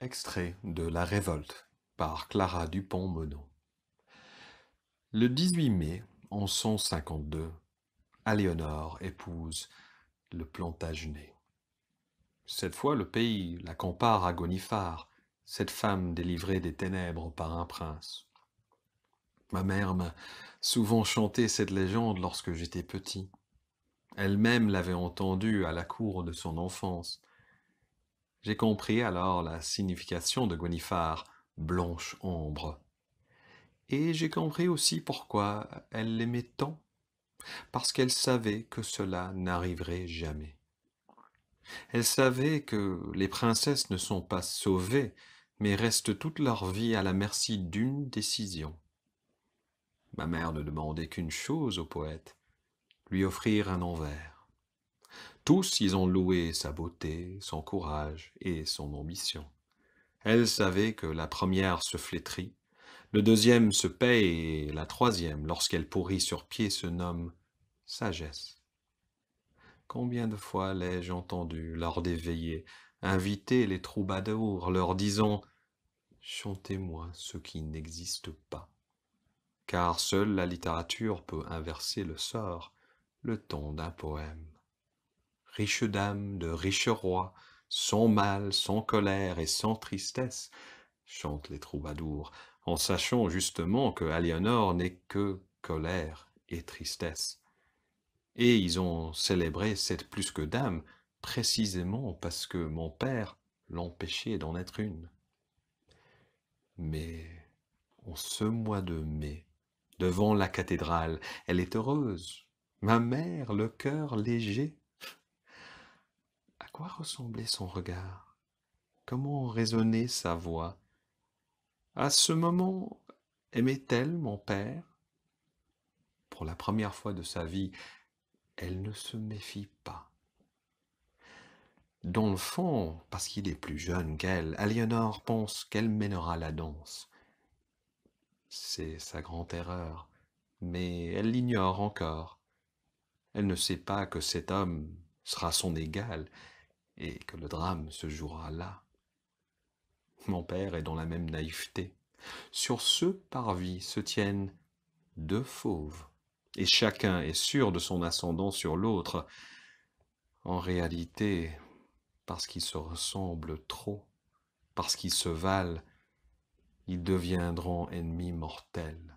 Extrait de La Révolte par Clara Dupont-Moreau. Le 18 mai, en 152, Aliénor épouse le Plantagenet. Cette fois, le pays la compare à Gonifar, cette femme délivrée des ténèbres par un prince. Ma mère m'a souvent chanté cette légende lorsque j'étais petit. Elle-même l'avait entendue à la cour de son enfance. J'ai compris alors la signification de Gonifar, blanche ombre. Et j'ai compris aussi pourquoi elle l'aimait tant, parce qu'elle savait que cela n'arriverait jamais. Elle savait que les princesses ne sont pas sauvées, mais restent toute leur vie à la merci d'une décision. Ma mère ne demandait qu'une chose au poète, lui offrir un envers. Tous ils ont loué sa beauté, son courage et son ambition. Elle savait que la première se flétrit, le deuxième se paie et la troisième, lorsqu'elle pourrit sur pied, se nomme sagesse. Combien de fois l'ai-je entendu, lors des veillées, inviter les troubadours, leur disant « Chantez-moi ce qui n'existe pas ». Car seule la littérature peut inverser le sort, le ton d'un poème. Riche dame de riche roi, sans mal, sans colère et sans tristesse, chantent les troubadours, en sachant justement que Aliénor n'est que colère et tristesse. Et ils ont célébré cette plus que dame, précisément parce que mon père l'empêchait d'en être une. Mais en ce mois de mai, devant la cathédrale, elle est heureuse, ma mère, le cœur léger. À quoi ressemblait son regard? Comment résonnait sa voix? À ce moment, aimait-elle mon père? Pour la première fois de sa vie, elle ne se méfie pas. Dans le fond, parce qu'il est plus jeune qu'elle, Aliénor pense qu'elle mènera la danse. C'est sa grande erreur, mais elle l'ignore encore. Elle ne sait pas que cet homme sera son égal et que le drame se jouera là. Mon père est dans la même naïveté. Sur ce parvis se tiennent deux fauves, et chacun est sûr de son ascendant sur l'autre. En réalité, parce qu'ils se ressemblent trop, parce qu'ils se valent, ils deviendront ennemis mortels.